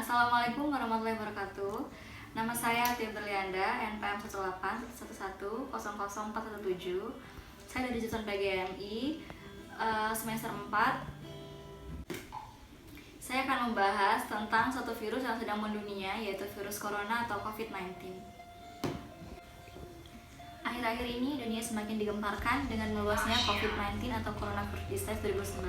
Assalamualaikum warahmatullahi wabarakatuh. Nama saya Tia Berlianda, NPM 181100417. Saya dari jurusan PGMI semester 4. Saya akan membahas tentang suatu virus yang sedang mendunia, yaitu virus corona atau COVID-19. Akhir-akhir ini dunia semakin digemparkan dengan meluasnya COVID-19 atau Coronavirus Disease 2019.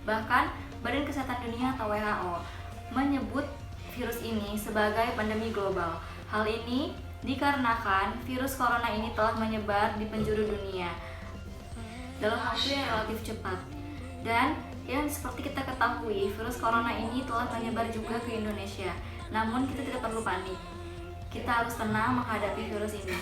Bahkan Badan Kesehatan Dunia atau WHO menyebut virus ini sebagai pandemi global. Hal ini dikarenakan virus corona ini telah menyebar di penjuru dunia dalam waktu yang relatif cepat. Dan yang seperti kita ketahui, virus corona ini telah menyebar juga ke Indonesia. Namun kita tidak perlu panik. Kita harus tenang menghadapi virus ini.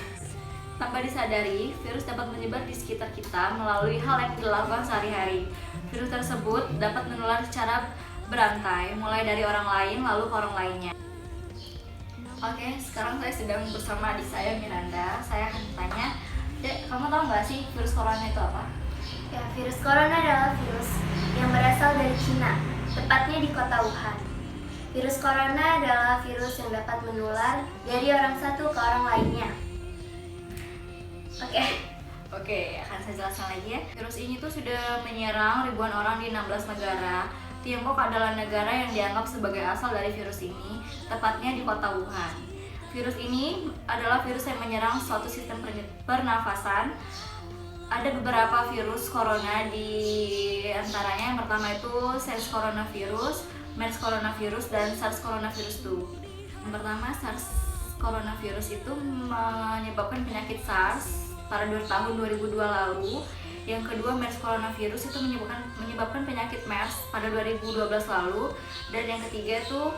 Tanpa disadari, virus dapat menyebar di sekitar kita melalui hal yang dilakukan sehari-hari. Virus tersebut dapat menular secara berantai, mulai dari orang lain lalu ke orang lainnya. Oke, sekarang saya sedang bersama adik saya Miranda. Saya akan tanya, Dek, kamu tahu nggak sih virus corona itu apa? Ya, virus corona adalah virus yang berasal dari Cina, tepatnya di kota Wuhan. Virus corona adalah virus yang dapat menular dari orang satu ke orang lainnya. Oke, akan saya jelaskan lagi ya. Virus ini tuh sudah menyerang ribuan orang di 16 negara. Tiongkok adalah negara yang dianggap sebagai asal dari virus ini, tepatnya di kota Wuhan. Virus ini adalah virus yang menyerang suatu sistem pernafasan. Ada beberapa virus corona, di antaranya yang pertama itu SARS coronavirus, MERS coronavirus, dan SARS coronavirus 2. Yang pertama, SARS coronavirus itu menyebabkan penyakit SARS pada tahun 2002 lalu. Yang kedua, MERS coronavirus itu menyebabkan penyakit MERS pada 2012 lalu. Dan yang ketiga itu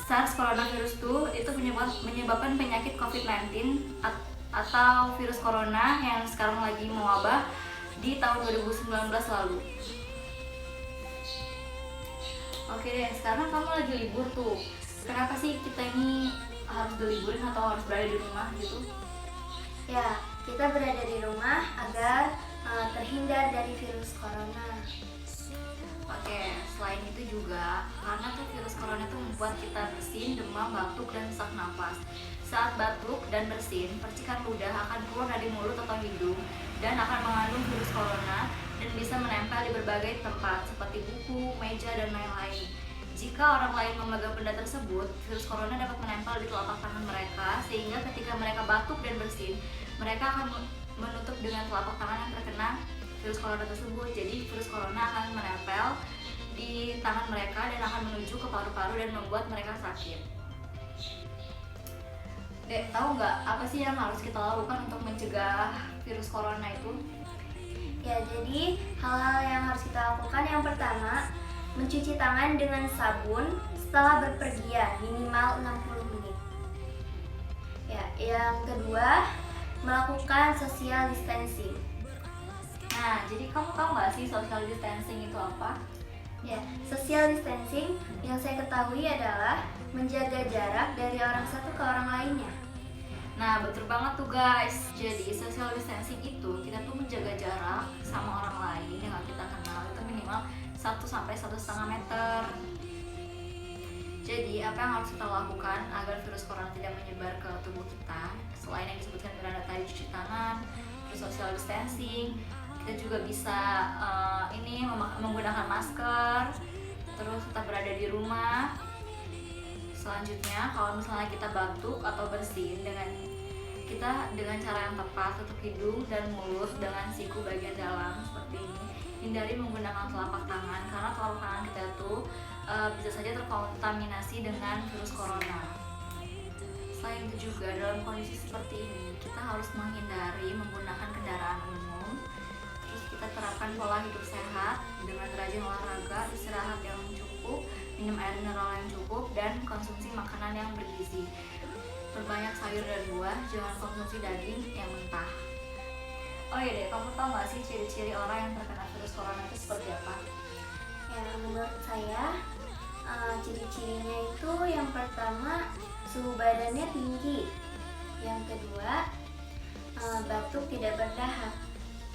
SARS coronavirus 2 itu menyebabkan penyakit COVID-19 atau virus corona yang sekarang lagi mewabah di tahun 2019 lalu. Oke deh, sekarang kamu lagi libur tuh. Kenapa sih kita ini harus diliburin atau harus berada di rumah gitu? Ya, kita berada di rumah agar terhindar dari virus corona. Oke, selain itu juga karena tuh virus corona itu membuat kita bersin, demam, batuk, dan sesak napas. Saat batuk dan bersin, percikan ludah akan keluar dari mulut atau hidung dan akan mengandung virus corona dan bisa menempel di berbagai tempat seperti buku, meja, dan lain-lain. Jika orang lain memegang benda tersebut, virus corona dapat menempel di telapak tangan mereka sehingga ketika mereka batuk dan bersin, mereka akan menutup dengan telapak tangan yang terkena virus corona tersebut. Jadi virus corona akan menempel di tangan mereka dan akan menuju ke paru-paru dan membuat mereka sakit. Dek, tahu nggak apa sih yang harus kita lakukan untuk mencegah virus corona itu? Ya, jadi hal-hal yang harus kita lakukan yang pertama, mencuci tangan dengan sabun setelah berpergian minimal 60 menit. Ya, yang kedua, melakukan social distancing. Nah, jadi kamu tahu nggak sih social distancing itu apa? Ya, social distancing yang saya ketahui adalah menjaga jarak dari orang satu ke orang lainnya. Nah, betul banget tuh guys. Jadi social distancing itu kita tuh menjaga jarak sama orang lain yang gak kita kenal itu minimal 1-1,5 meter. Jadi apa yang harus kita lakukan agar virus corona tidak menyebar ke tubuh kita? Selain yang disebutkan Miranda tadi, cuci tangan, terus social distancing, kita juga bisa menggunakan masker, terus tetap berada di rumah. Selanjutnya, kalau misalnya kita batuk atau bersin, dengan cara yang tepat, tutup hidung dan mulut dengan siku bagian dalam seperti ini. Hindari menggunakan telapak tangan karena telapak tangan kita itu bisa saja terkontaminasi dengan virus corona. Selain itu juga dalam kondisi seperti ini kita harus menghindari menggunakan kendaraan umum. Terus kita terapkan pola hidup sehat dengan rajin olahraga, istirahat yang cukup, minum air mineral yang cukup, dan konsumsi makanan yang bergizi. Perbanyak sayur dan buah, jangan konsumsi daging yang mentah. Oh iya deh, kamu tahu nggak sih ciri-ciri orang yang terkena virus corona itu seperti apa? Ya, menurut saya ciri-cirinya itu yang pertama, suhu badannya tinggi. Yang kedua, batuk tidak berdahak.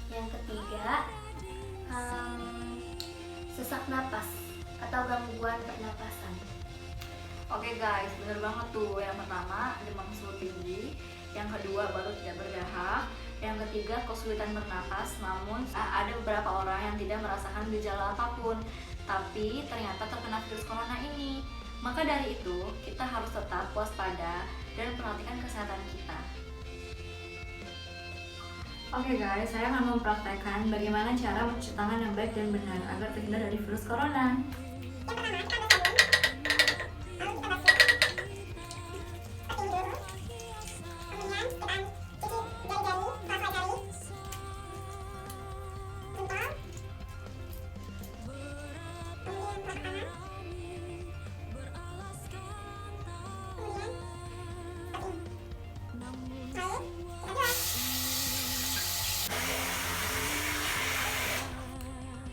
Yang ketiga, sesak napas atau gangguan pernapasan. Oke guys, bener banget tuh. Yang pertama, demam suhu tinggi. Yang kedua, batuk tidak berdahak. Yang ketiga, kesulitan bernapas. Namun ada beberapa orang yang tidak merasakan gejala apapun, tapi ternyata terkena virus corona ini. Maka dari itu, kita harus tetap waspada dan perhatikan kesehatan kita. Oke guys, saya akan mempraktekkan bagaimana cara mencuci tangan yang baik dan benar agar terhindar dari virus corona.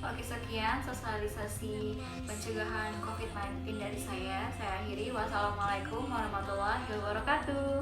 Oke, sekian sosialisasi pencegahan COVID-19 dari saya. Saya akhiri. Wassalamualaikum warahmatullahi wabarakatuh.